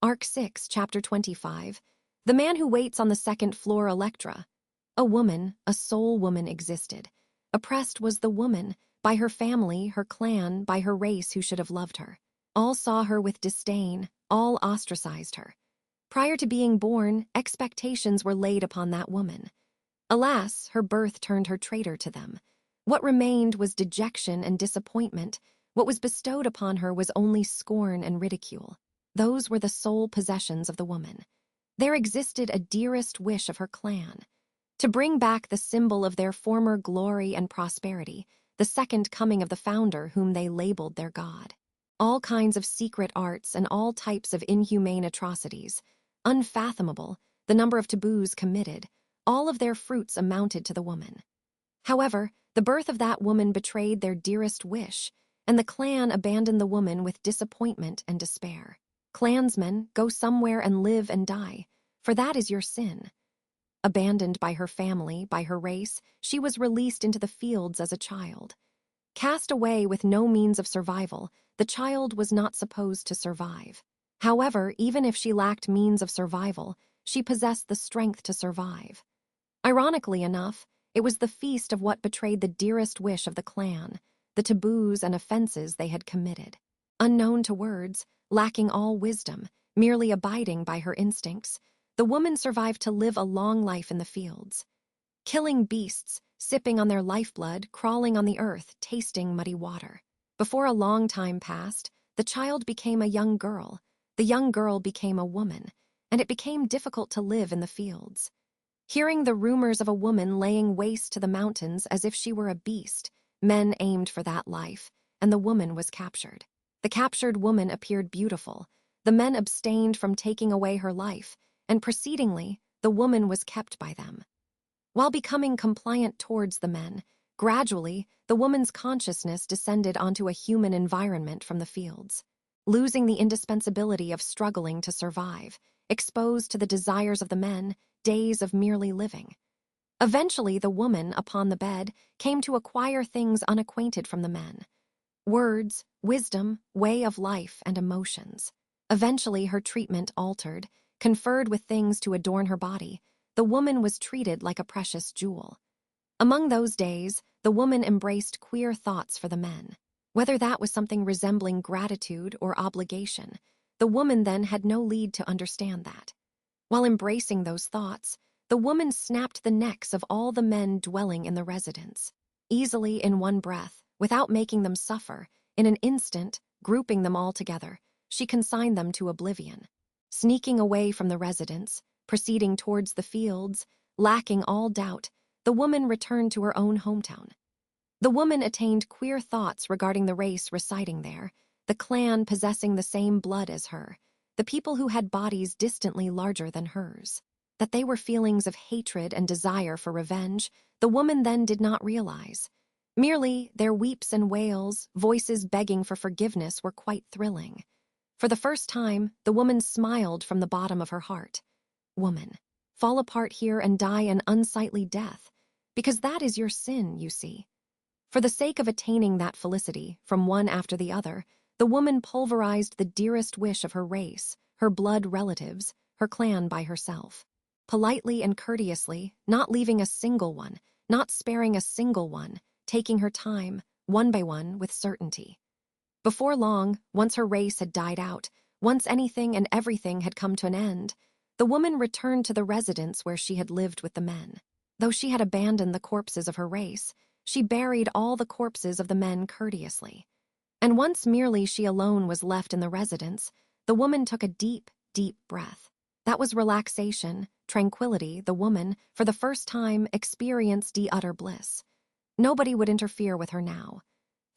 Arc 6, Chapter 25. The Man Who Waits on the Second Floor, Electra. A woman, a soul woman existed. Oppressed was the woman, by her family, her clan, by her race who should have loved her. All saw her with disdain, all ostracized her. Prior to being born, expectations were laid upon that woman. Alas, her birth turned her traitor to them. What remained was dejection and disappointment. What was bestowed upon her was only scorn and ridicule. Those were the sole possessions of the woman. There existed a dearest wish of her clan, to bring back the symbol of their former glory and prosperity, the second coming of the founder whom they labeled their god. All kinds of secret arts and all types of inhumane atrocities, unfathomable, the number of taboos committed, all of their fruits amounted to the woman. However, the birth of that woman betrayed their dearest wish, and the clan abandoned the woman with disappointment and despair. Clansmen, go somewhere and live and die, for that is your sin. Abandoned by her family, by her race, she was released into the fields as a child. Cast away with no means of survival, the child was not supposed to survive. However, even if she lacked means of survival, she possessed the strength to survive. Ironically enough, it was the feast of what betrayed the dearest wish of the clan, the taboos and offenses they had committed. Unknown to words, lacking all wisdom, merely abiding by her instincts, the woman survived to live a long life in the fields. Killing beasts, sipping on their lifeblood, crawling on the earth, tasting muddy water. Before a long time passed, the child became a young girl, the young girl became a woman, and it became difficult to live in the fields. Hearing the rumors of a woman laying waste to the mountains as if she were a beast, men aimed for that life, and the woman was captured. The captured woman appeared beautiful. The men abstained from taking away her life, and precedingly, the woman was kept by them. While becoming compliant towards the men, gradually, the woman's consciousness descended onto a human environment from the fields. Losing the indispensability of struggling to survive, exposed to the desires of the men, days of merely living. Eventually, the woman, upon the bed, came to acquire things unacquainted from the men. Words, wisdom, way of life, and emotions. Eventually, her treatment altered, conferred with things to adorn her body. The woman was treated like a precious jewel. Among those days, the woman embraced queer thoughts for the men. Whether that was something resembling gratitude or obligation, the woman then had no lead to understand that. While embracing those thoughts, the woman snapped the necks of all the men dwelling in the residence. Easily in one breath, without making them suffer, in an instant, grouping them all together, she consigned them to oblivion. Sneaking away from the residence, proceeding towards the fields, lacking all doubt, the woman returned to her own hometown. The woman attained queer thoughts regarding the race residing there, the clan possessing the same blood as her, the people who had bodies distantly larger than hers. That they were feelings of hatred and desire for revenge, the woman then did not realize. Merely, their weeps and wails, voices begging for forgiveness were quite thrilling. For the first time, the woman smiled from the bottom of her heart. Woman, fall apart here and die an unsightly death, because that is your sin, you see. For the sake of attaining that felicity, from one after the other, the woman pulverized the dearest wish of her race, her blood relatives, her clan by herself. Politely and courteously, not leaving a single one, not sparing a single one, taking her time, one by one, with certainty. Before long, once her race had died out, once anything and everything had come to an end, the woman returned to the residence where she had lived with the men. Though she had abandoned the corpses of her race, she buried all the corpses of the men courteously. And once merely she alone was left in the residence, the woman took a deep, deep breath. That was relaxation, tranquility. The woman, for the first time, experienced the utter bliss. Nobody would interfere with her now.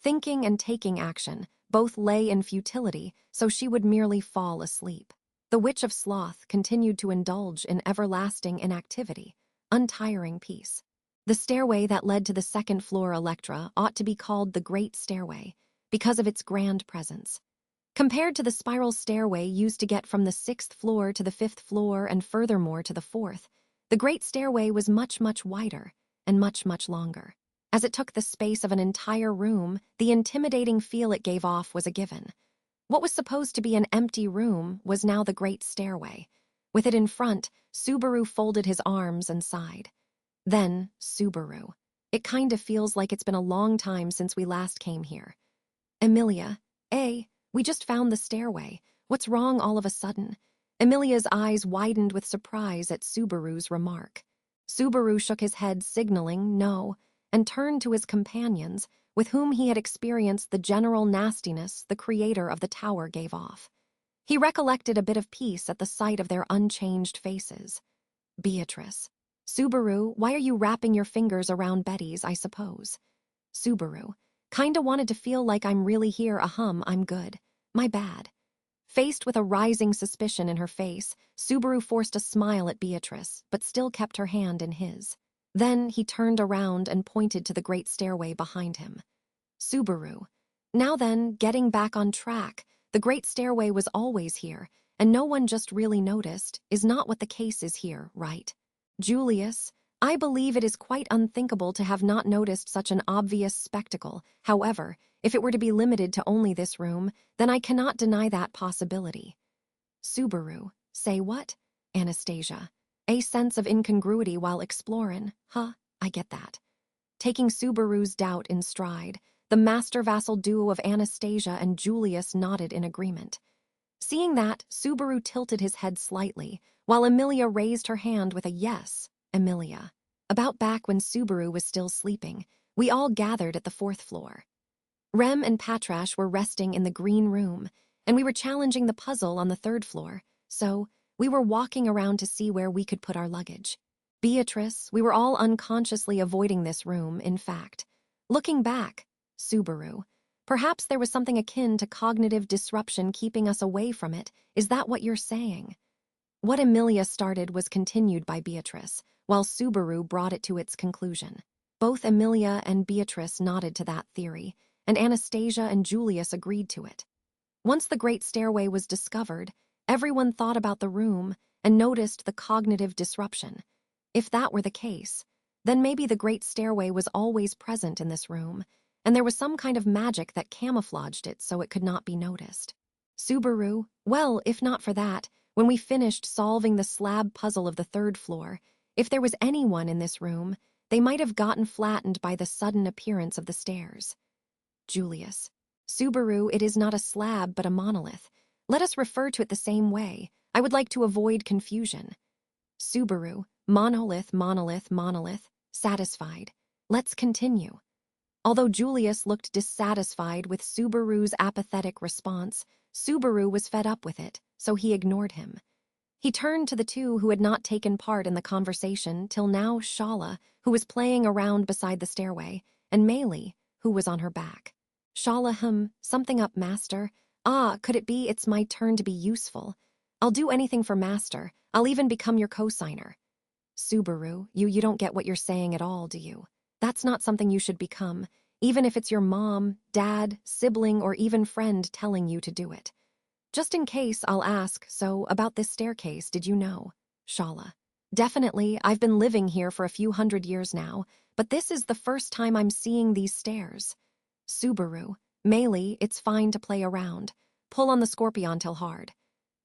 Thinking and taking action both lay in futility, so she would merely fall asleep. The Witch of Sloth continued to indulge in everlasting inactivity, untiring peace. The stairway that led to the second floor, Electra, ought to be called the Great Stairway, because of its grand presence. Compared to the spiral stairway used to get from the 6th floor to the 5th floor and furthermore to the 4th, the Great Stairway was much, much wider and much, much longer. As it took the space of an entire room, the intimidating feel it gave off was a given. What was supposed to be an empty room was now the great stairway. With it in front, Subaru folded his arms and sighed. Then, Subaru. It kind of feels like it's been a long time since we last came here. Emilia, we just found the stairway. What's wrong all of a sudden? Emilia's eyes widened with surprise at Subaru's remark. Subaru shook his head, signaling no, and turned to his companions, with whom he had experienced the general nastiness the creator of the tower gave off. He recollected a bit of peace at the sight of their unchanged faces. Beatrice. Subaru, why are you wrapping your fingers around Betty's, I suppose? Subaru. Kinda wanted to feel like I'm really here, I'm good. My bad. Faced with a rising suspicion in her face, Subaru forced a smile at Beatrice, but still kept her hand in his. Then he turned around and pointed to the great stairway behind him. Subaru. Now then, getting back on track, the great stairway was always here, and no one just really noticed, is not what the case is here, right? Julius, I believe it is quite unthinkable to have not noticed such an obvious spectacle. However, if it were to be limited to only this room, then I cannot deny that possibility. Subaru, say what? Anastasia. A sense of incongruity while exploring. I get that. Taking Subaru's doubt in stride, the master-vassal duo of Anastasia and Julius nodded in agreement. Seeing that, Subaru tilted his head slightly, while Emilia raised her hand with a yes. Emilia. About back when Subaru was still sleeping, we all gathered at the 4th floor. Rem and Patrash were resting in the green room, and we were challenging the puzzle on the 3rd floor, so we were walking around to see where we could put our luggage. Beatrice, we were all unconsciously avoiding this room, in fact. Looking back, Subaru. Perhaps there was something akin to cognitive disruption keeping us away from it. Is that what you're saying? What Emilia started was continued by Beatrice, while Subaru brought it to its conclusion. Both Emilia and Beatrice nodded to that theory, and Anastasia and Julius agreed to it. Once the great stairway was discovered, everyone thought about the room and noticed the cognitive disruption. If that were the case, then maybe the great stairway was always present in this room, and there was some kind of magic that camouflaged it so it could not be noticed. Subaru, well, if not for that, when we finished solving the slab puzzle of the 3rd floor, if there was anyone in this room, they might have gotten flattened by the sudden appearance of the stairs. Julius. Subaru, it is not a slab but a monolith. Let us refer to it the same way. I would like to avoid confusion. Subaru. Monolith, monolith, monolith. Satisfied. Let's continue. Although Julius looked dissatisfied with Subaru's apathetic response, Subaru was fed up with it, so he ignored him. He turned to the two who had not taken part in the conversation till now, Shala, who was playing around beside the stairway, and Meili, who was on her back. Shala, something up, Master. Could it be it's my turn to be useful? I'll do anything for Master. I'll even become your co-signer. Subaru, you don't get what you're saying at all, do you? That's not something you should become, even if it's your mom, dad, sibling, or even friend telling you to do it. Just in case, I'll ask, so about this staircase, did you know? Shala. Definitely, I've been living here for a few hundred years now, but this is the first time I'm seeing these stairs. Subaru. Meili, it's fine to play around. Pull on the scorpion till hard.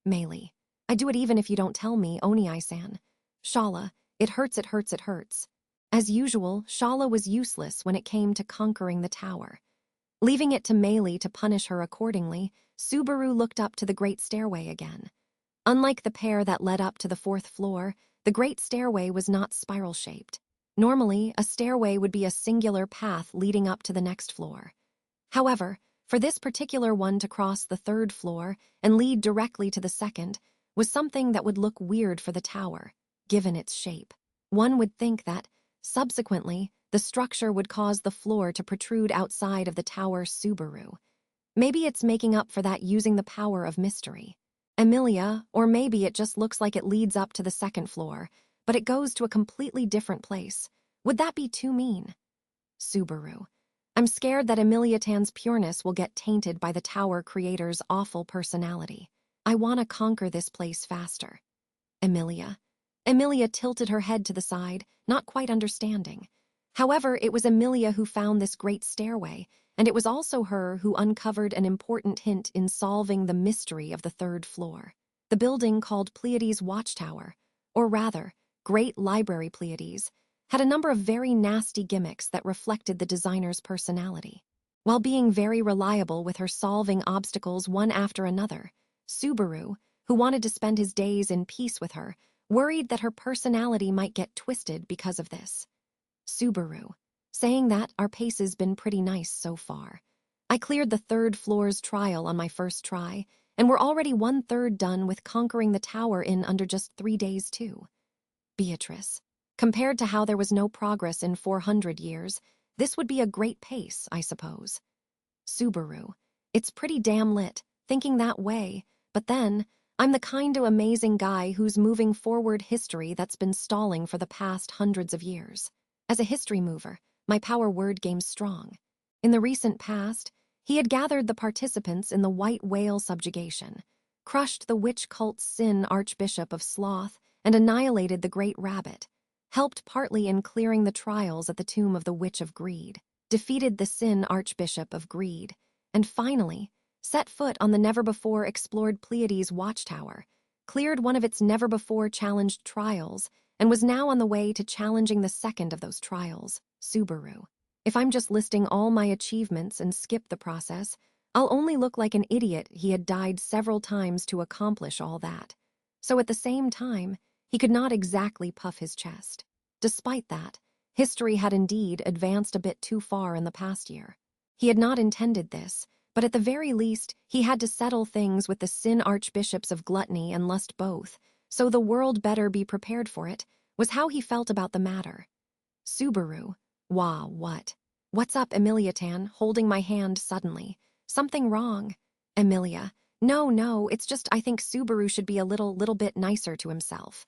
Meili. I do it even if you don't tell me, Oni-san. Shala. It hurts, it hurts, it hurts. As usual, Shala was useless when it came to conquering the tower. Leaving it to Meili to punish her accordingly, Subaru looked up to the great stairway again. Unlike the pair that led up to the 4th floor, the great stairway was not spiral-shaped. Normally, a stairway would be a singular path leading up to the next floor. However, for this particular one to cross the 3rd floor and lead directly to the 2nd was something that would look weird for the tower, given its shape. One would think that, subsequently, the structure would cause the floor to protrude outside of the tower. Subaru. Maybe it's making up for that using the power of mystery. Emilia, or maybe it just looks like it leads up to the 2nd floor, but it goes to a completely different place. Would that be too mean? Subaru. I'm scared that Emilia Tan's pureness will get tainted by the tower creator's awful personality. I want to conquer this place faster. Emilia. Emilia tilted her head to the side, not quite understanding. However, it was Emilia who found this great stairway, and it was also her who uncovered an important hint in solving the mystery of the third floor. The building called Pleiades Watchtower, or rather, Great Library Pleiades, had a number of very nasty gimmicks that reflected the designer's personality. While being very reliable with her solving obstacles one after another, Subaru, who wanted to spend his days in peace with her, worried that her personality might get twisted because of this. Subaru, saying that our pace has been pretty nice so far. I cleared the third floor's trial on my first try, and we're already 1/3 done with conquering the tower in under just 3 days too. Beatrice, compared to how there was no progress in 400 years, this would be a great pace, I suppose. Subaru, it's pretty damn lit, thinking that way, but then, I'm the kinda amazing guy who's moving forward history that's been stalling for the past hundreds of years. As a history mover, my power word game's strong. In the recent past, he had gathered the participants in the White Whale subjugation, crushed the witch cult's Sin Archbishop of Sloth, and annihilated the Great Rabbit, helped partly in clearing the trials at the tomb of the Witch of Greed, defeated the Sin Archbishop of Greed, and finally, set foot on the never-before-explored Pleiades Watchtower, cleared one of its never-before-challenged trials, and was now on the way to challenging the second of those trials, Subaru. If I'm just listing all my achievements and skip the process, I'll only look like an idiot he had died several times to accomplish all that. So at the same time, he could not exactly puff his chest. Despite that, history had indeed advanced a bit too far in the past year. He had not intended this, but at the very least, he had to settle things with the Sin Archbishops of Gluttony and Lust both, so the world better be prepared for it, was how he felt about the matter. Subaru. Wah, what? What's up, Emilia Tan, holding my hand suddenly. Something wrong. Emilia. No, it's just I think Subaru should be a little bit nicer to himself.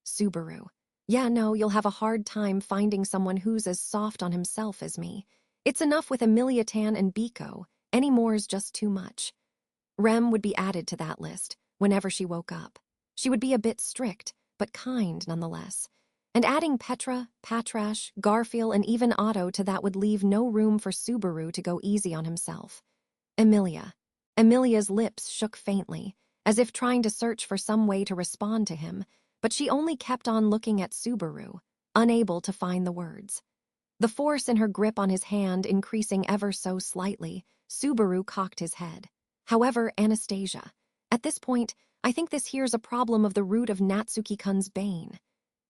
Subaru. Yeah, no, you'll have a hard time finding someone who's as soft on himself as me. It's enough with Emilia Tan and Biko. Any more's just too much. Rem would be added to that list whenever she woke up. She would be a bit strict, but kind nonetheless. And adding Petra, Patrash, Garfield, and even Otto to that would leave no room for Subaru to go easy on himself. Emilia. Emilia's lips shook faintly, as if trying to search for some way to respond to him, but she only kept on looking at Subaru, unable to find the words. The force in her grip on his hand increasing ever so slightly, Subaru cocked his head. However, Anastasia. At this point, I think this here's a problem of the root of Natsuki-kun's bane.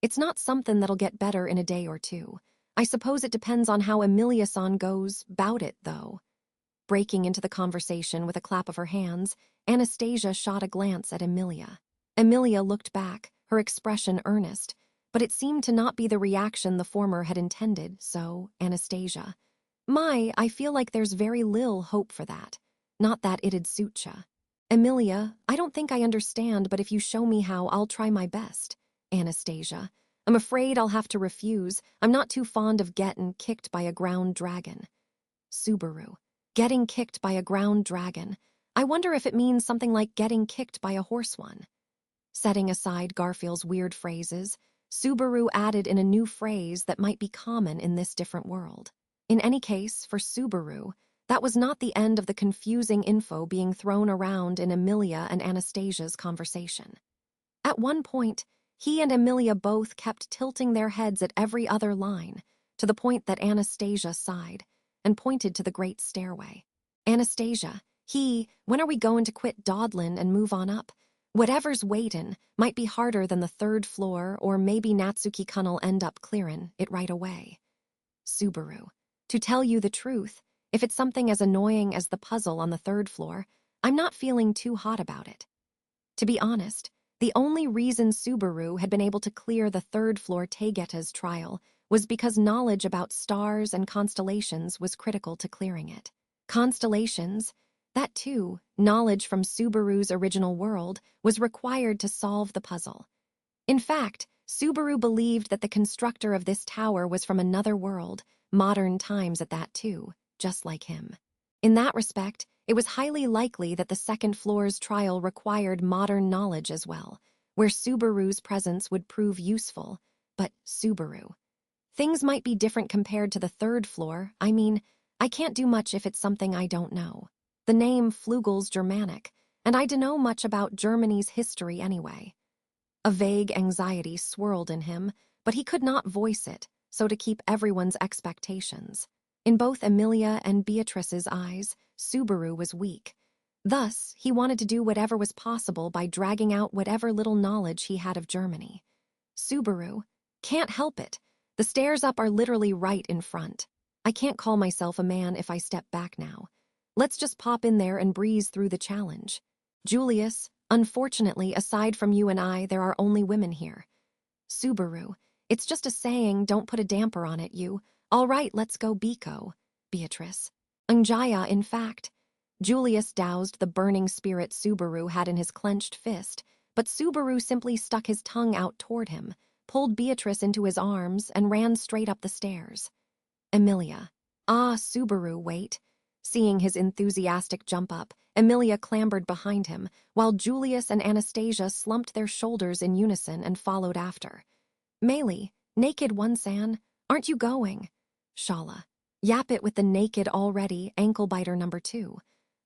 It's not something that'll get better in a day or two. I suppose it depends on how Emilia-san goes bout it, though. Breaking into the conversation with a clap of her hands, Anastasia shot a glance at Emilia. Emilia looked back, her expression earnest, but it seemed to not be the reaction the former had intended, so, Anastasia. I feel like there's very little hope for that. Not that it'd suit ya. Emilia, I don't think I understand, but if you show me how, I'll try my best. Anastasia. I'm afraid I'll have to refuse. I'm not too fond of getting kicked by a ground dragon. Subaru. Getting kicked by a ground dragon. I wonder if it means something like getting kicked by a horse one. Setting aside Garfield's weird phrases, Subaru added in a new phrase that might be common in this different world. In any case, for Subaru, that was not the end of the confusing info being thrown around in Emilia and Anastasia's conversation. At one point, he and Emilia both kept tilting their heads at every other line, to the point that Anastasia sighed and pointed to the great stairway. Anastasia, when are we going to quit dawdlin' and move on up? Whatever's waitin' might be harder than the third floor, or maybe Natsuki-kun'll end up clearin' it right away. Subaru. To tell you the truth, if it's something as annoying as the puzzle on the third floor, I'm not feeling too hot about it. To be honest, the only reason Subaru had been able to clear the third floor Taygeta's trial was because knowledge about stars and constellations was critical to clearing it. Constellations, that too, knowledge from Subaru's original world, was required to solve the puzzle. In fact, Subaru believed that the constructor of this tower was from another world, modern times at that too, just like him. In that respect, it was highly likely that the second floor's trial required modern knowledge as well, where Subaru's presence would prove useful, but Subaru. Things might be different compared to the third floor. I mean, I can't do much if it's something I don't know. The name Flugel's Germanic, and I dunno much about Germany's history anyway. A vague anxiety swirled in him, but he could not voice it, so to keep everyone's expectations. In both Emilia and Beatrice's eyes, Subaru was weak. Thus, he wanted to do whatever was possible by dragging out whatever little knowledge he had of Germany. Subaru, can't help it. The stairs up are literally right in front. I can't call myself a man if I step back now. Let's just pop in there and breeze through the challenge. Julius, unfortunately, aside from you and I, there are only women here. Subaru, it's just a saying, don't put a damper on it, you. All right, let's go, Biko. Beatrice. Angjaya, in fact. Julius doused the burning spirit Subaru had in his clenched fist, but Subaru simply stuck his tongue out toward him, pulled Beatrice into his arms, and ran straight up the stairs. Emilia. Ah, Subaru, wait. Seeing his enthusiastic jump up, Emilia clambered behind him, while Julius and Anastasia slumped their shoulders in unison and followed after. Meili, naked one-san, aren't you going? Shala. Yap it with the naked already, ankle-biter number 2.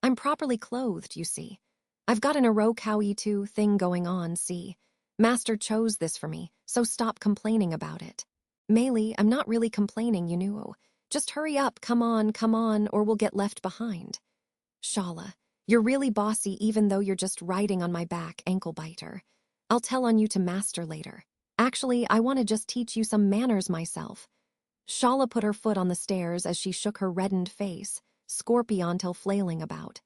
I'm properly clothed, you see. I've got an Aro-Cowie-2 thing going on, see. Master chose this for me, so stop complaining about it. Meili, I'm not really complaining, you know. Just hurry up, come on, or we'll get left behind. Shala, you're really bossy even though you're just riding on my back, ankle-biter. I'll tell on you to Master later. Actually, I want to just teach you some manners myself. Shala put her foot on the stairs as she shook her reddened face, scorpion till flailing about.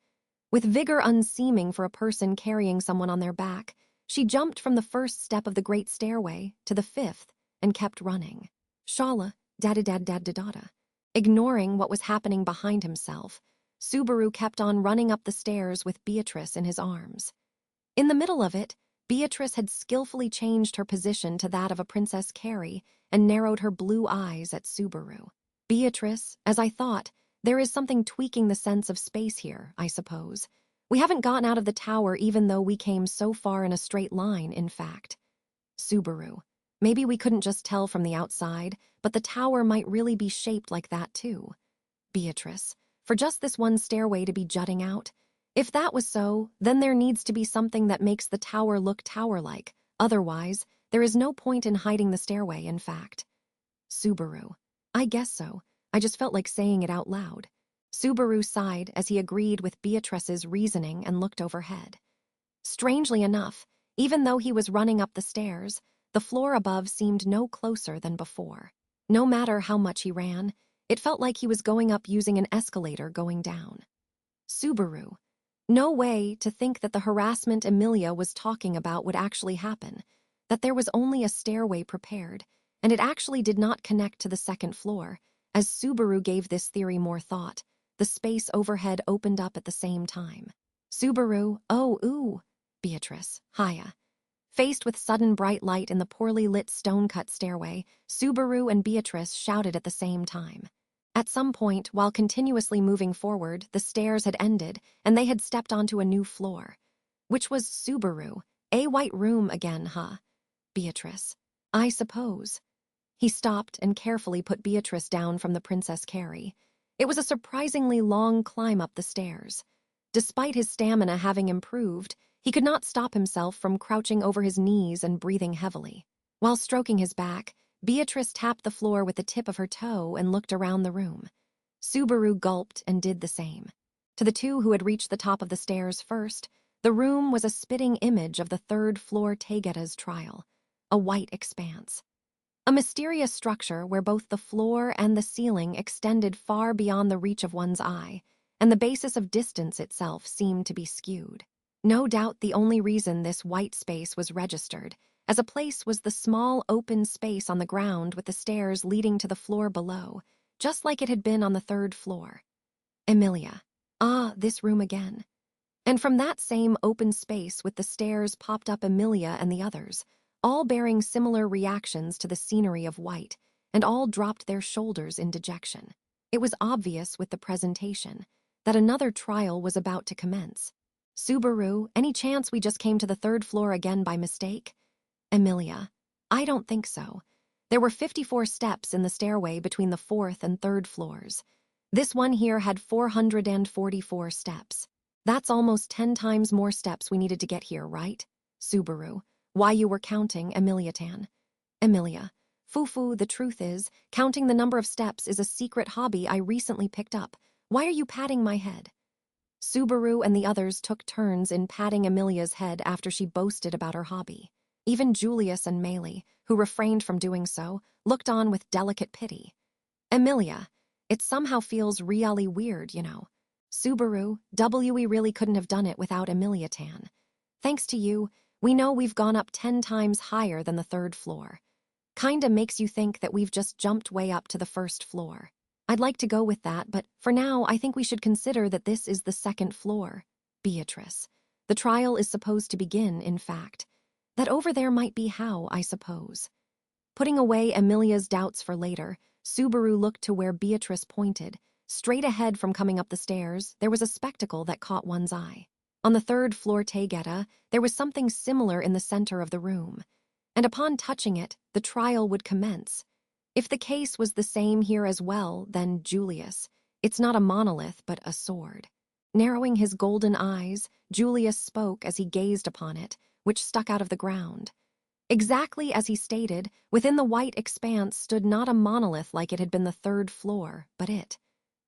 With vigor unseeming for a person carrying someone on their back, she jumped from the first step of the great stairway to the 5th and kept running. Shala, da-da-da-da-da-da. Ignoring what was happening behind himself, Subaru kept on running up the stairs with Beatrice in his arms. In the middle of it, Beatrice had skillfully changed her position to that of a Princess Carrie and narrowed her blue eyes at Subaru. Beatrice, as I thought, there is something tweaking the sense of space here, I suppose. We haven't gotten out of the tower even though we came so far in a straight line, in fact. Subaru, maybe we couldn't just tell from the outside, but the tower might really be shaped like that too. Beatrice, for just this one stairway to be jutting out? If that was so, then there needs to be something that makes the tower look tower-like. Otherwise, there is no point in hiding the stairway, in fact. Subaru, I guess so. I just felt like saying it out loud. Subaru sighed as he agreed with Beatrice's reasoning and looked overhead. Strangely enough, even though he was running up the stairs, the floor above seemed no closer than before. No matter how much he ran, it felt like he was going up using an escalator going down. Subaru. No way to think that the harassment Emilia was talking about would actually happen, that there was only a stairway prepared, and it actually did not connect to the 2nd floor. As Subaru gave this theory more thought, the space overhead opened up at the same time. Subaru, oh, ooh. Beatrice, hiya. Faced with sudden bright light in the poorly lit stone-cut stairway, Subaru and Beatrice shouted at the same time. At some point, while continuously moving forward, the stairs had ended, and they had stepped onto a new floor. Which was Subaru. A white room again, huh? Beatrice, I suppose. He stopped and carefully put Beatrice down from the Princess Carrie. It was a surprisingly long climb up the stairs. Despite his stamina having improved, he could not stop himself from crouching over his knees and breathing heavily. While stroking his back, Beatrice tapped the floor with the tip of her toe and looked around the room. Subaru gulped and did the same. To the two who had reached the top of the stairs first, the room was a spitting image of the 3rd floor Taygeta's trial, a white expanse. A mysterious structure where both the floor and the ceiling extended far beyond the reach of one's eye, and the basis of distance itself seemed to be skewed. No doubt the only reason this white space was registered as a place was the small open space on the ground with the stairs leading to the floor below, just like it had been on the 3rd floor. Emilia. Ah, this room again. And from that same open space with the stairs popped up Emilia and the others, all bearing similar reactions to the scenery of white, and all dropped their shoulders in dejection. It was obvious with the presentation that another trial was about to commence. Subaru, any chance we just came to the 3rd floor again by mistake? Emilia, I don't think so. There were 54 steps in the stairway between the 4th and 3rd floors. This one here had 444 steps. That's almost 10 times more steps we needed to get here, right? Subaru. Why you were counting, Emilia-tan. Emilia. Fufu, the truth is, counting the number of steps is a secret hobby I recently picked up. Why are you patting my head? Subaru and the others took turns in patting Emilia's head after she boasted about her hobby. Even Julius and Meili, who refrained from doing so, looked on with delicate pity. Emilia, it somehow feels really weird, you know. Subaru, we really couldn't have done it without Emilia-tan. Thanks to you, we know we've gone up 10 times higher than the 3rd floor. Kinda makes you think that we've just jumped way up to the 1st floor. I'd like to go with that, but for now, I think we should consider that this is the 2nd floor. Beatrice. The trial is supposed to begin, in fact. That over there might be how, I suppose. Putting away Emilia's doubts for later, Subaru looked to where Beatrice pointed. Straight ahead from coming up the stairs, there was a spectacle that caught one's eye. On the 3rd floor Taigeta, there was something similar in the center of the room. And upon touching it, the trial would commence. If the case was the same here as well, then Julius. It's not a monolith, but a sword. Narrowing his golden eyes, Julius spoke as he gazed upon it, which stuck out of the ground. Exactly as he stated, within the white expanse stood not a monolith like it had been the 3rd floor, but it.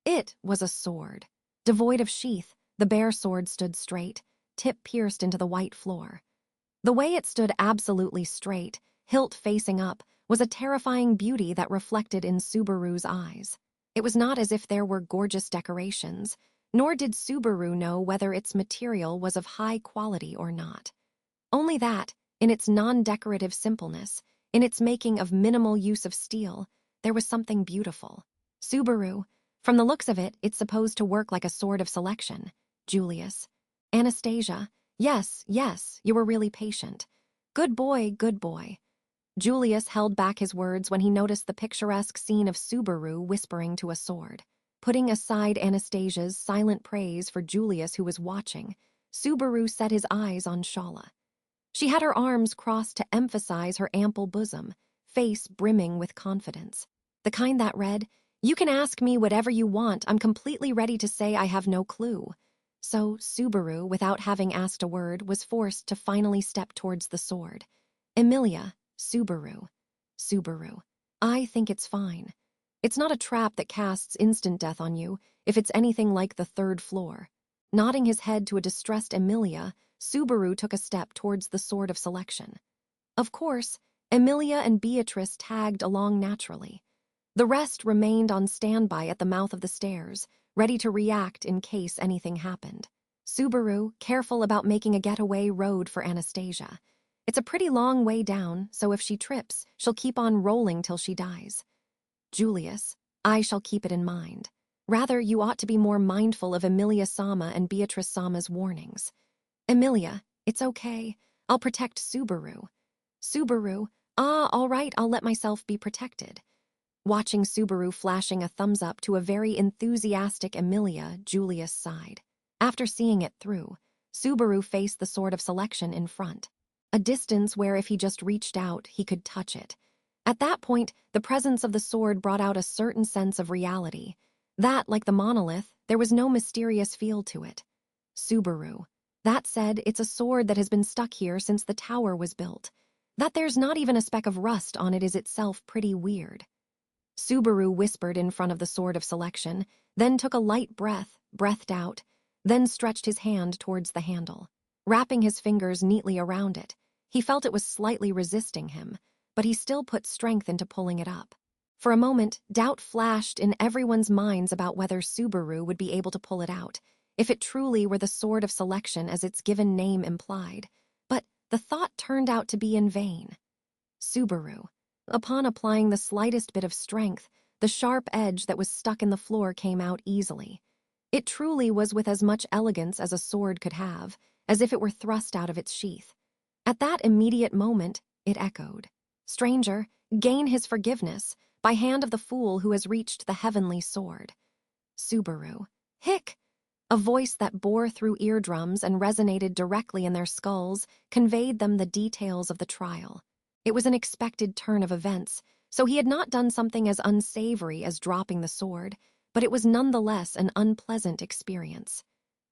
It was a sword. Devoid of sheath, the bare sword stood straight, tip pierced into the white floor. The way it stood absolutely straight, hilt facing up, was a terrifying beauty that reflected in Subaru's eyes. It was not as if there were gorgeous decorations, nor did Subaru know whether its material was of high quality or not. Only that, in its non-decorative simpleness, in its making of minimal use of steel, there was something beautiful. Subaru, from the looks of it, it's supposed to work like a sword of selection. Julius. Anastasia. Yes, you were really patient. Good boy, good boy. Julius held back his words when he noticed the picturesque scene of Subaru whispering to a sword. Putting aside Anastasia's silent praise for Julius, who was watching, Subaru set his eyes on Shala. She had her arms crossed to emphasize her ample bosom, face brimming with confidence. The kind that read, "You can ask me whatever you want, I'm completely ready to say I have no clue." So Subaru, without having asked a word, was forced to finally step towards the sword. Emilia, Subaru. I think it's fine. It's not a trap that casts instant death on you, if it's anything like the 3rd floor. Nodding his head to a distressed Emilia, Subaru took a step towards the sword of selection. Of course, Emilia and Beatrice tagged along naturally. The rest remained on standby at the mouth of the stairs, ready to react in case anything happened. Subaru, careful about making a getaway, rode for Anastasia. It's a pretty long way down, so if she trips, she'll keep on rolling till she dies. Julius, I shall keep it in mind. Rather, you ought to be more mindful of Emilia-sama and Beatrice-sama's warnings. Emilia, it's okay. I'll protect Subaru. Subaru, all right, I'll let myself be protected. Watching Subaru flashing a thumbs up to a very enthusiastic Emilia, Julius sighed. After seeing it through, Subaru faced the sword of selection in front. A distance where if he just reached out, he could touch it. At that point, the presence of the sword brought out a certain sense of reality. That, like the monolith, there was no mysterious feel to it. Subaru. That said, it's a sword that has been stuck here since the tower was built. That there's not even a speck of rust on it is itself pretty weird. Subaru whispered in front of the sword of selection, then took a light breath, breathed out, then stretched his hand towards the handle. Wrapping his fingers neatly around it, he felt it was slightly resisting him, but he still put strength into pulling it up. For a moment, doubt flashed in everyone's minds about whether Subaru would be able to pull it out, if it truly were the sword of selection as its given name implied. But the thought turned out to be in vain. Subaru. Upon applying the slightest bit of strength, the sharp edge that was stuck in the floor came out easily. It truly was with as much elegance as a sword could have, as if it were thrust out of its sheath. At that immediate moment, it echoed. Stranger, gain his forgiveness, by hand of the fool who has reached the heavenly sword. Subaru. Hic! A voice that bore through eardrums and resonated directly in their skulls conveyed them the details of the trial. It was an expected turn of events, so he had not done something as unsavory as dropping the sword, but it was nonetheless an unpleasant experience.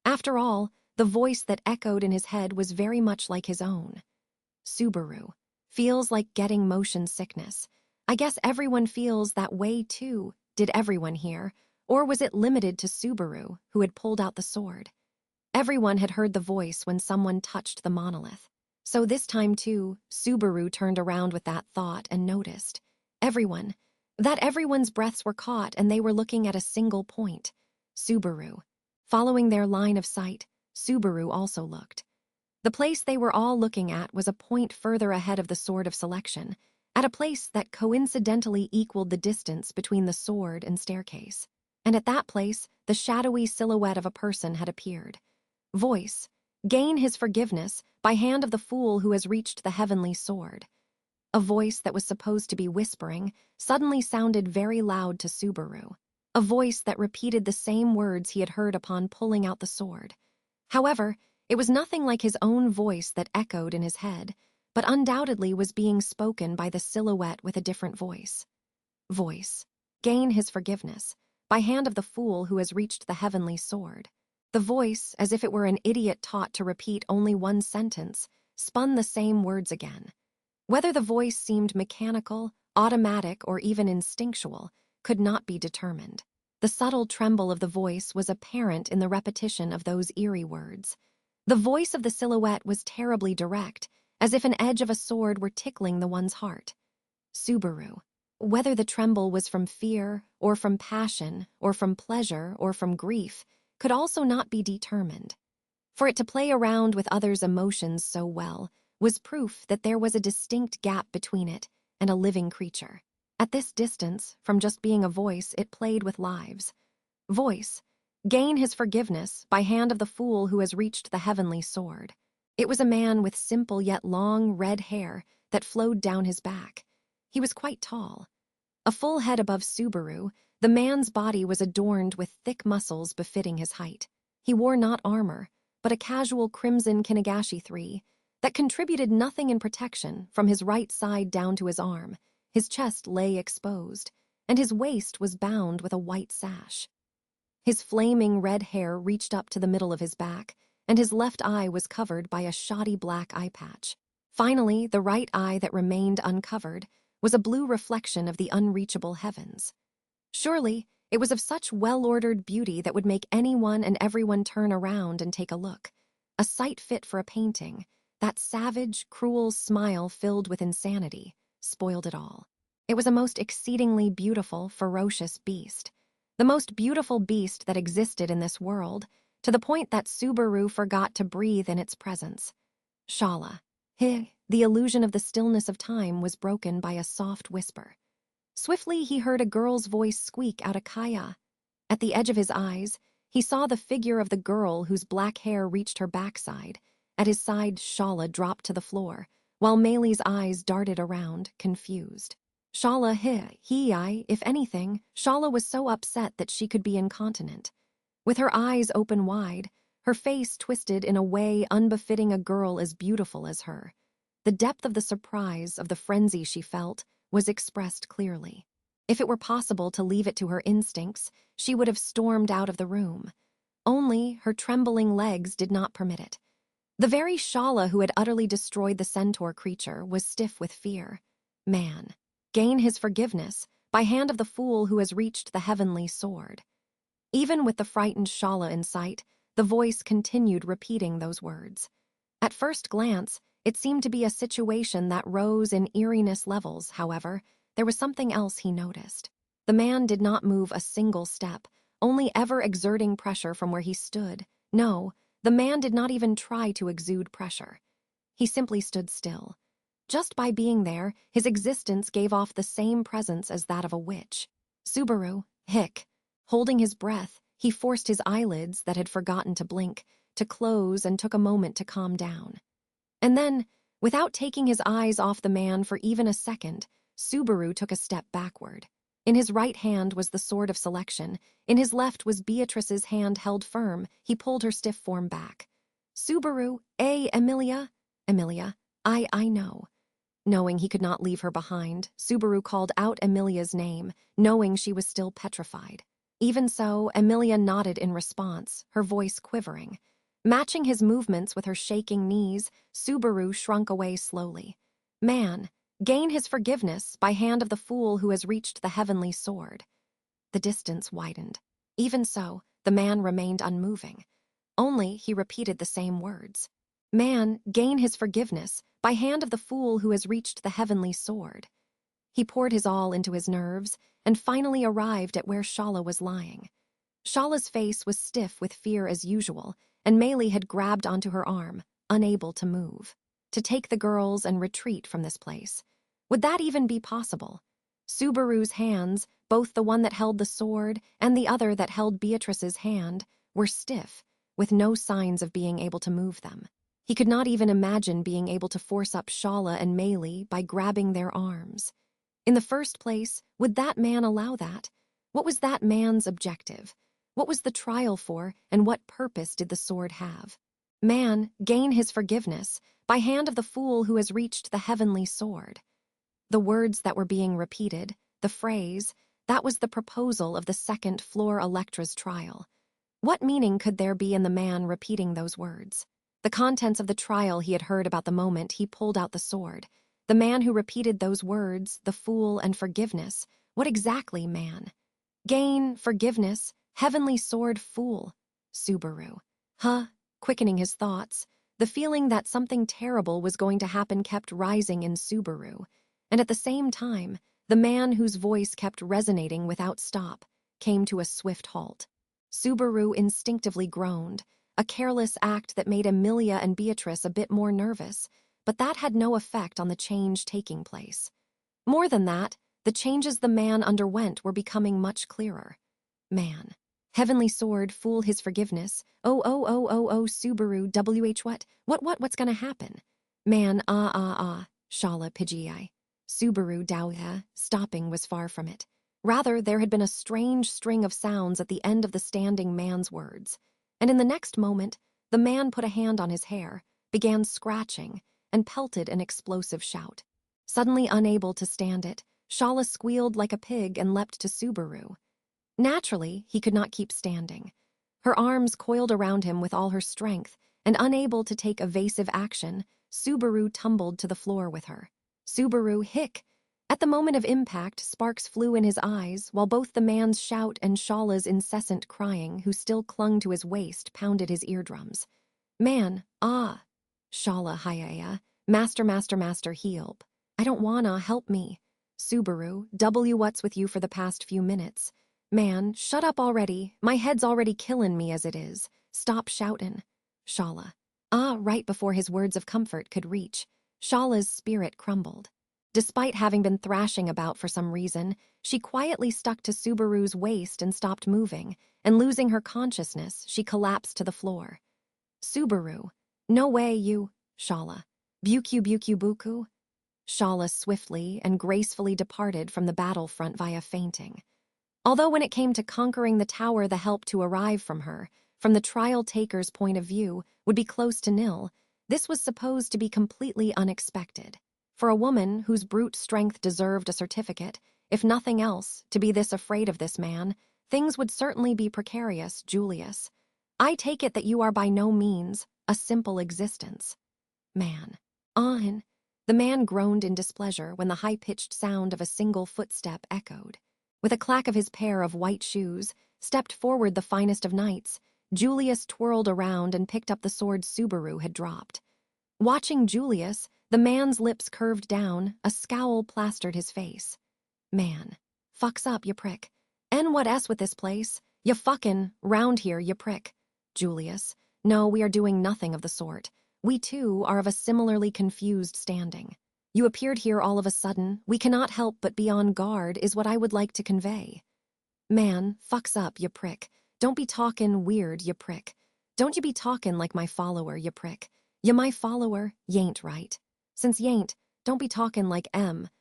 After all, the voice that echoed in his head was very much like his own. Subaru. Feels like getting motion sickness. I guess everyone feels that way too. Did everyone here? Or was it limited to Subaru, who had pulled out the sword? Everyone had heard the voice when someone touched the monolith. So this time too, Subaru turned around with that thought and noticed. Everyone's breaths were caught and they were looking at a single point. Subaru. Following their line of sight, Subaru also looked. The place they were all looking at was a point further ahead of the sword of selection, at a place that coincidentally equaled the distance between the sword and staircase. And at that place, the shadowy silhouette of a person had appeared. Voice. Gain his forgiveness by hand of the fool who has reached the heavenly sword. A voice that was supposed to be whispering suddenly sounded very loud to Subaru. A voice that repeated the same words he had heard upon pulling out the sword. However, it was nothing like his own voice that echoed in his head, but undoubtedly was being spoken by the silhouette with a different voice. Voice. Gain his forgiveness by hand of the fool who has reached the heavenly sword. The voice, as if it were an idiot taught to repeat only one sentence, spun the same words again. Whether the voice seemed mechanical, automatic, or even instinctual, could not be determined. The subtle tremble of the voice was apparent in the repetition of those eerie words. The voice of the silhouette was terribly direct, as if an edge of a sword were tickling the one's heart. Subaru. Whether the tremble was from fear, or from passion, or from pleasure, or from grief, could also not be determined. For it to play around with others' emotions so well was proof that there was a distinct gap between it and a living creature. At this distance, from just being a voice, it played with lives. Voice. Gain his forgiveness by hand of the fool who has reached the heavenly sword. It was a man with simple yet long red hair that flowed down his back. He was quite tall. A full head above Subaru, the man's body was adorned with thick muscles befitting his height. He wore not armor, but a casual crimson Kinagashi 3 that contributed nothing in protection from his right side down to his arm. His chest lay exposed, and his waist was bound with a white sash. His flaming red hair reached up to the middle of his back, and his left eye was covered by a shoddy black eye patch. Finally, the right eye that remained uncovered was a blue reflection of the unreachable heavens. Surely, it was of such well-ordered beauty that would make anyone and everyone turn around and take a look. A sight fit for a painting. That savage, cruel smile filled with insanity spoiled it all. It was a most exceedingly beautiful, ferocious beast. The most beautiful beast that existed in this world, to the point that Subaru forgot to breathe in its presence. Shala. The illusion of the stillness of time was broken by a soft whisper. Swiftly he heard a girl's voice squeak out a kaya. At the edge of his eyes, he saw the figure of the girl whose black hair reached her backside. At his side, Shala dropped to the floor, while Meili's eyes darted around, confused. Shala if anything, Shala was so upset that she could be incontinent. With her eyes open wide, her face twisted in a way unbefitting a girl as beautiful as her. The depth of the surprise, of the frenzy she felt, was expressed clearly. If it were possible to leave it to her instincts, she would have stormed out of the room. Only her trembling legs did not permit it. The very Shala who had utterly destroyed the centaur creature was stiff with fear. Man. Gain his forgiveness by hand of the fool who has reached the heavenly sword. Even with the frightened Shala in sight, the voice continued repeating those words. At first glance, it seemed to be a situation that rose in eeriness levels. However, there was something else he noticed. The man did not move a single step, only ever exerting pressure from where he stood. No, the man did not even try to exude pressure. He simply stood still. Just by being there, his existence gave off the same presence as that of a witch. Subaru, holding his breath, he forced his eyelids that had forgotten to blink, to close and took a moment to calm down. And then, without taking his eyes off the man for even a second, Subaru took a step backward. In his right hand was the sword of selection. In his left was Beatrice's hand held firm. He pulled her stiff form back. Subaru, Emilia? Emilia, I know. Knowing he could not leave her behind, Subaru called out Emilia's name, knowing she was still petrified. Even so, Emilia nodded in response, her voice quivering. Matching his movements with her shaking knees, Subaru shrunk away slowly. Man, gain his forgiveness by hand of the fool who has reached the heavenly sword. The distance widened. Even so, the man remained unmoving. Only he repeated the same words. Man, gain his forgiveness by hand of the fool who has reached the heavenly sword. He poured his all into his nerves and finally arrived at where Shala was lying. Shala's face was stiff with fear as usual, and Meili had grabbed onto her arm, unable to move. To take the girls and retreat from this place. Would that even be possible? Subaru's hands, both the one that held the sword and the other that held Beatrice's hand, were stiff, with no signs of being able to move them. He could not even imagine being able to force up Shala and Meili by grabbing their arms. In the first place, would that man allow that? What was that man's objective? What was the trial for, and what purpose did the sword have? Man, gain his forgiveness, by hand of the fool who has reached the heavenly sword. The words that were being repeated, the phrase, that was the proposal of the second floor Electra's trial. What meaning could there be in the man repeating those words? The contents of the trial he had heard about the moment he pulled out the sword. The man who repeated those words, the fool and forgiveness, what exactly, man? Gain, forgiveness, heavenly sword, fool. Subaru. Huh? Quickening his thoughts, the feeling that something terrible was going to happen kept rising in Subaru. And at the same time, the man whose voice kept resonating without stop came to a swift halt. Subaru instinctively groaned, a careless act that made Emilia and Beatrice a bit more nervous, but that had no effect on the change taking place. More than that, the changes the man underwent were becoming much clearer. Man. Heavenly sword, fool his forgiveness. Oh, Subaru, what's gonna happen? Man, Shala Pidgei. Subaru Dowha, stopping was far from it. Rather, there had been a strange string of sounds at the end of the standing man's words. And in the next moment, the man put a hand on his hair, began scratching, and pelted an explosive shout. Suddenly unable to stand it, Shala squealed like a pig and leapt to Subaru. Naturally, he could not keep standing. Her arms coiled around him with all her strength, and unable to take evasive action, Subaru tumbled to the floor with her. Subaru, hic! At the moment of impact, sparks flew in his eyes, while both the man's shout and Shala's incessant crying, who still clung to his waist, pounded his eardrums. Man, Shala Hayaya, master, help. I don't wanna, help me. Subaru, what's with you for the past few minutes? Man, shut up already, my head's already killin' me as it is. Stop shoutin'. Shala. Right before his words of comfort could reach, Shala's spirit crumbled. Despite having been thrashing about for some reason, she quietly stuck to Subaru's waist and stopped moving, and losing her consciousness, she collapsed to the floor. Subaru. No way, you, Shala. Buku. Shala swiftly and gracefully departed from the battlefront via fainting. Although when it came to conquering the tower, the help to arrive from her, from the trial taker's point of view, would be close to nil, this was supposed to be completely unexpected. For a woman whose brute strength deserved a certificate, if nothing else, to be this afraid of this man, things would certainly be precarious, Julius. I take it that you are by no means a simple existence. Man. The man groaned in displeasure when the high-pitched sound of a single footstep echoed. With a clack of his pair of white shoes, stepped forward the finest of knights. Julius twirled around and picked up the sword Subaru had dropped. Watching Julius, the man's lips curved down, a scowl plastered his face. Man. Fucks up, you prick. And what S with this place? You fucking, round here, you prick. Julius. No, we are doing nothing of the sort. We too are of a similarly confused standing. You appeared here all of a sudden, we cannot help but be on guard is what I would like to convey. Man, fucks up, you prick. Don't be talkin' weird, you prick. Don't you be talkin' like my follower, you prick. You my follower, y'ain't right. Since y'ain't, don't be talkin' like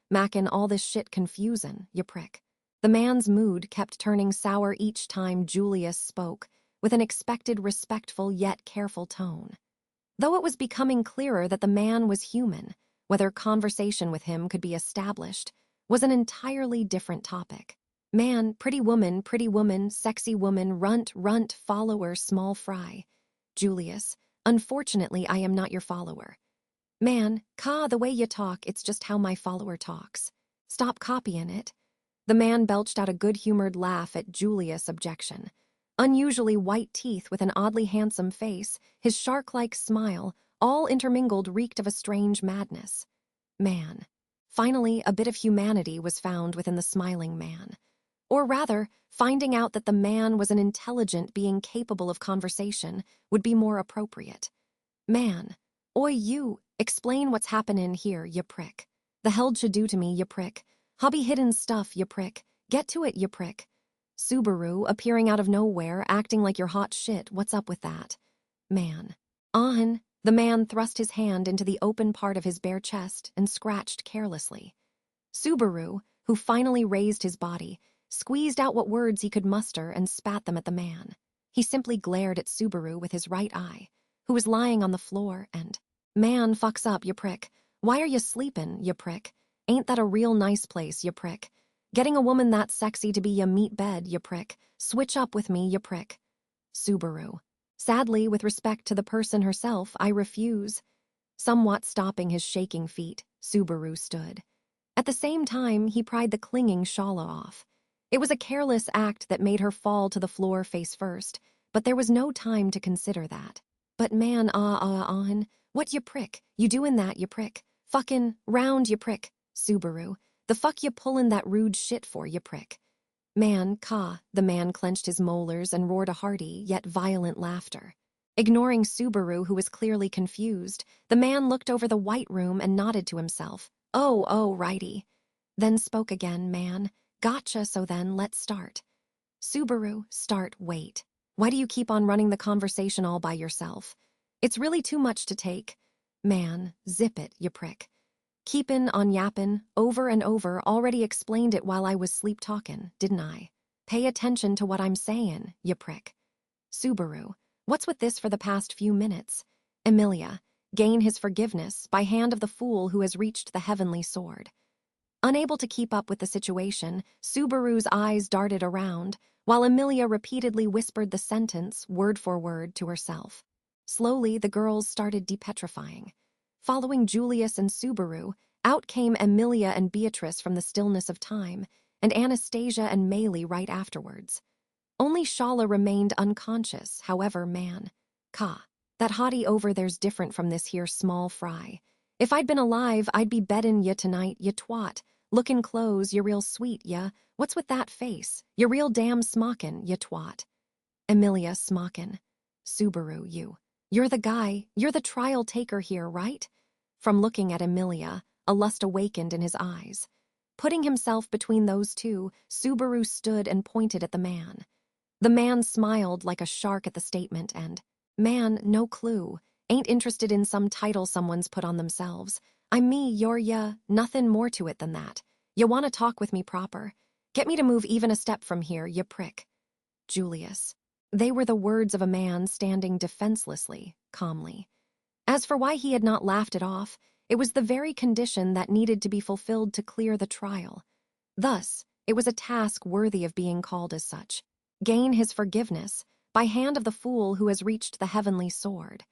mackin' all this shit confusin', you prick. The man's mood kept turning sour each time Julius spoke, with an expected respectful yet careful tone. Though it was becoming clearer that the man was human, whether conversation with him could be established was an entirely different topic. Man, pretty woman, sexy woman, runt, follower, small fry. Julius, unfortunately I am not your follower. Man, the way you talk, it's just how my follower talks. Stop copying it. The man belched out a good-humored laugh at Julius' objection. Unusually white teeth with an oddly handsome face, his shark-like smile, all intermingled reeked of a strange madness. Man. Finally, a bit of humanity was found within the smiling man. Or rather, finding out that the man was an intelligent being capable of conversation would be more appropriate. Man. Oi, you, explain what's happenin' here, you prick. The hell'd you do to me, you prick? Hobby hidden stuff, you prick. Get to it, you prick. Subaru, appearing out of nowhere, acting like you're hot shit, what's up with that? Man. Ahan. The man thrust his hand into the open part of his bare chest and scratched carelessly. Subaru, who finally raised his body, squeezed out what words he could muster and spat them at the man. He simply glared at Subaru with his right eye, who was lying on the floor, and, man, fucks up, you prick. Why are you sleepin', you prick? Ain't that a real nice place, you prick? Getting a woman that sexy to be ya meat bed, you prick. Switch up with me, you prick. Subaru. Sadly, with respect to the person herself, I refuse. Somewhat stopping his shaking feet, Subaru stood. At the same time, he pried the clinging Shala off. It was a careless act that made her fall to the floor face first, but there was no time to consider that. But man, what you prick? You doin' that, you prick? Fuckin' round, you prick. Subaru. The fuck you pullin' that rude shit for, you prick? Man, the man clenched his molars and roared a hearty, yet violent laughter. Ignoring Subaru, who was clearly confused, the man looked over the white room and nodded to himself. Oh, righty. Then spoke again, man. Gotcha, so then, let's start. Subaru, wait. Why do you keep on running the conversation all by yourself? It's really too much to take. Man, zip it, you prick. Keepin' on yappin', over and over, already explained it while I was sleep-talkin', didn't I? Pay attention to what I'm sayin', you prick. Subaru, what's with this for the past few minutes? Emilia, gain his forgiveness by hand of the fool who has reached the heavenly sword. Unable to keep up with the situation, Subaru's eyes darted around, while Emilia repeatedly whispered the sentence, word for word, to herself. Slowly, the girls started depetrifying. Following Julius and Subaru, out came Emilia and Beatrice from the stillness of time, and Anastasia and Maylie right afterwards. Only Shala remained unconscious, however, man. That hottie over there's different from this here small fry. If I'd been alive, I'd be beddin' ya tonight, ya twat. Lookin' clothes, you real sweet, ya. What's with that face? You real damn smockin', ya twat. Emilia smockin'. Subaru, You're the guy, you're the trial taker here, right? From looking at Emilia, a lust awakened in his eyes. Putting himself between those two, Subaru stood and pointed at the man. The man smiled like a shark at the statement and, man, no clue. Ain't interested in some title someone's put on themselves. I'm me, you're ya, nothin' more to it than that. Ya wanna talk with me proper. Get me to move even a step from here, ya prick. Julius. They were the words of a man standing defenselessly, calmly. As for why he had not laughed it off, it was the very condition that needed to be fulfilled to clear the trial. Thus, it was a task worthy of being called as such. Gain his forgiveness, by hand of the fool who has reached the heavenly sword.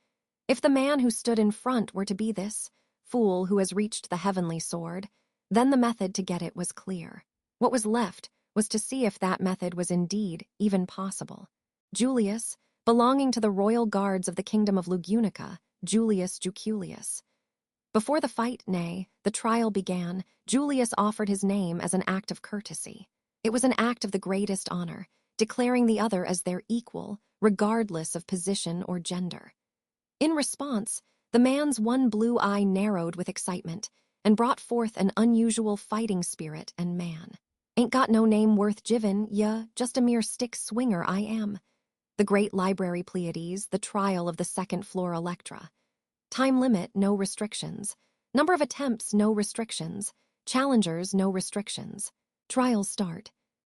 If the man who stood in front were to be this fool who has reached the heavenly sword, then the method to get it was clear. What was left was to see if that method was indeed even possible. Julius, belonging to the royal guards of the kingdom of Lugunica, Julius Juculius. Before the fight, nay, the trial began, Julius offered his name as an act of courtesy. It was an act of the greatest honor, declaring the other as their equal, regardless of position or gender. In response, the man's one blue eye narrowed with excitement and brought forth an unusual fighting spirit and man. Ain't got no name worth givin', just a mere stick swinger I am. The Great Library Pleiades, the trial of the second floor Electra. Time limit, no restrictions. Number of attempts, no restrictions. Challengers, no restrictions. Trials start.